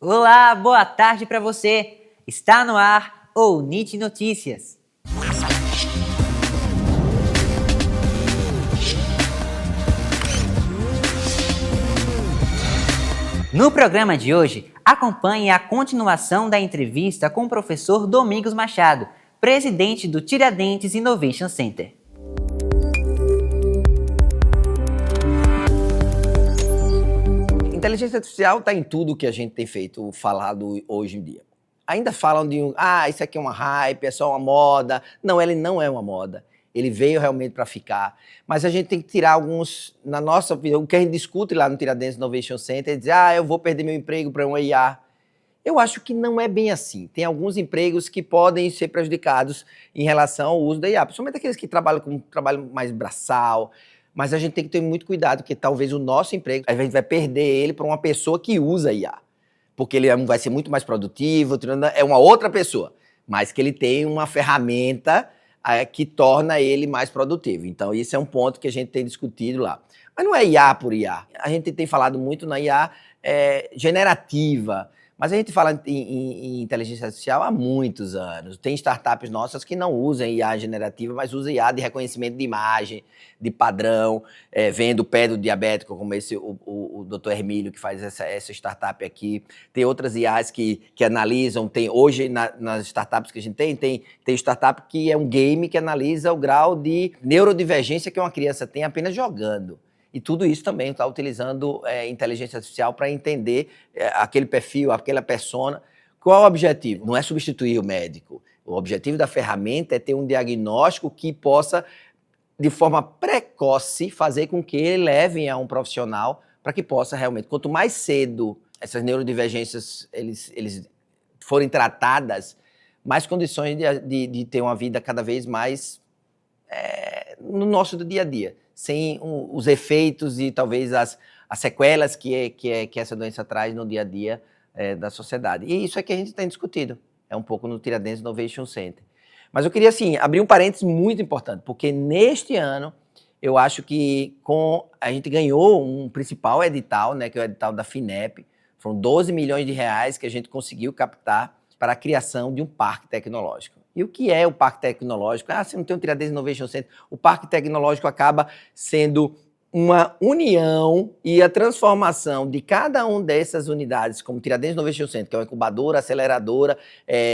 Olá, boa tarde para você. Está no ar o NIT Notícias. No programa de hoje, acompanhe a continuação da entrevista com o professor Domingos Machado, presidente do Tiradentes Innovation Center. Inteligência artificial está em tudo que a gente tem falado hoje em dia. Ainda falam de isso aqui é uma hype, é só uma moda. Não, ele não é uma moda. Ele veio realmente para ficar. Mas a gente tem que tirar alguns, na nossa opinião, o que a gente discute lá no Tiradentes Innovation Center, é dizer, eu vou perder meu emprego para uma IA. Eu acho que não é bem assim. Tem alguns empregos que podem ser prejudicados em relação ao uso da IA, principalmente aqueles que trabalham com trabalho mais braçal. Mas a gente tem que ter muito cuidado, porque talvez o nosso emprego, a gente vai perder ele para uma pessoa que usa IA. Porque ele vai ser muito mais produtivo, é uma outra pessoa, mas que ele tem uma ferramenta que torna ele mais produtivo. Então, isso é um ponto que a gente tem discutido lá. Mas não é IA por IA. A gente tem falado muito na IA generativa, mas a gente fala em inteligência artificial há muitos anos. Tem startups nossas que não usam IA generativa, mas usam IA de reconhecimento de imagem, de padrão, vendo o pé do diabético, como o Dr. Hermílio, que faz essa startup aqui. Tem outras IAs que analisam, hoje nas startups que a gente tem startup que é um game que analisa o grau de neurodivergência que uma criança tem apenas jogando. E tudo isso também está utilizando inteligência artificial para entender aquele perfil, aquela persona. Qual é o objetivo? Não é substituir o médico. O objetivo da ferramenta é ter um diagnóstico que possa, de forma precoce, fazer com que ele leve a um profissional para que possa realmente, quanto mais cedo essas neurodivergências eles forem tratadas, mais condições de ter uma vida cada vez mais no nosso dia a dia, sem os efeitos e talvez as sequelas que essa doença traz no dia a dia da sociedade. E isso é que a gente tem discutido, um pouco no Tiradentes Innovation Center. Mas eu queria, abrir um parênteses muito importante, porque neste ano, eu acho que a gente ganhou um principal edital, né, que é o edital da FINEP, foram 12 milhões de reais que a gente conseguiu captar para a criação de um parque tecnológico. E o que é o Parque Tecnológico? Você não tem um Tiradentes Innovation Center. O Parque Tecnológico acaba sendo uma união e a transformação de cada uma dessas unidades, como o Tiradentes Innovation Center, que é uma incubadora, aceleradora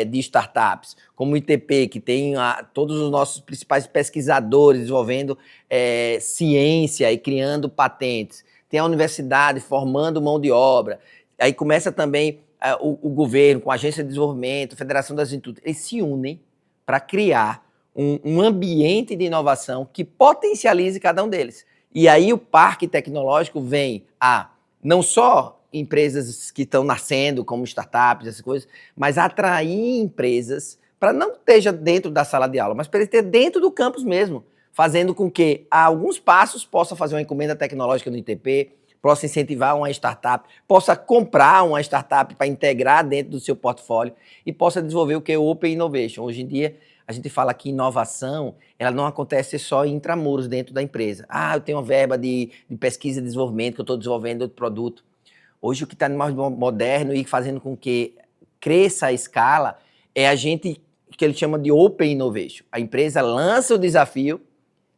de startups, como o ITP, que tem todos os nossos principais pesquisadores desenvolvendo ciência e criando patentes. Tem a universidade formando mão de obra. Aí começa também o governo, com a Agência de Desenvolvimento, Federação das Indústrias, eles se unem para criar um ambiente de inovação que potencialize cada um deles. E aí o parque tecnológico vem não só empresas que estão nascendo como startups, essas coisas, mas atrair empresas para não esteja dentro da sala de aula, mas para ele ter dentro do campus mesmo, fazendo com que a alguns passos possa fazer uma encomenda tecnológica no ITP, possa incentivar uma startup, possa comprar uma startup para integrar dentro do seu portfólio e possa desenvolver o que é o Open Innovation. Hoje em dia, a gente fala que inovação, ela não acontece só em intramuros dentro da empresa. Eu tenho uma verba de pesquisa e desenvolvimento que eu estou desenvolvendo outro produto. Hoje, o que está mais moderno e fazendo com que cresça a escala é a gente, que ele chama de Open Innovation. A empresa lança o desafio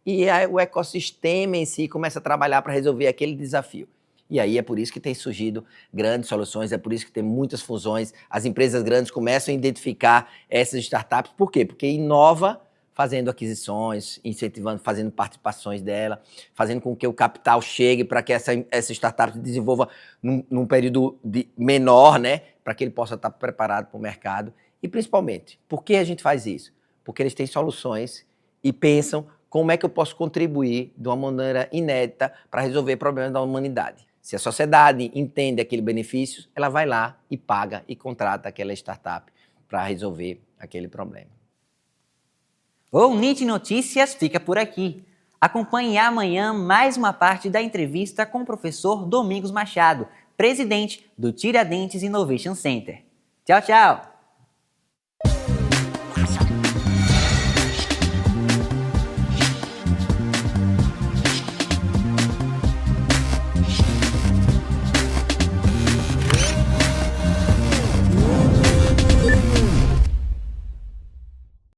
e o ecossistema em si começa a trabalhar para resolver aquele desafio. E aí é por isso que tem surgido grandes soluções, é por isso que tem muitas fusões. As empresas grandes começam a identificar essas startups. Por quê? Porque inova fazendo aquisições, incentivando, fazendo participações dela, fazendo com que o capital chegue para que essa startup se desenvolva num período menor, né? Para que ele possa estar preparado para o mercado. E principalmente, por que a gente faz isso? Porque eles têm soluções e pensam como é que eu posso contribuir de uma maneira inédita para resolver problemas da humanidade. Se a sociedade entende aquele benefício, ela vai lá e paga e contrata aquela startup para resolver aquele problema. O NIT Notícias fica por aqui. Acompanhe amanhã mais uma parte da entrevista com o professor Domingos Machado, presidente do Tiradentes Innovation Center. Tchau, tchau!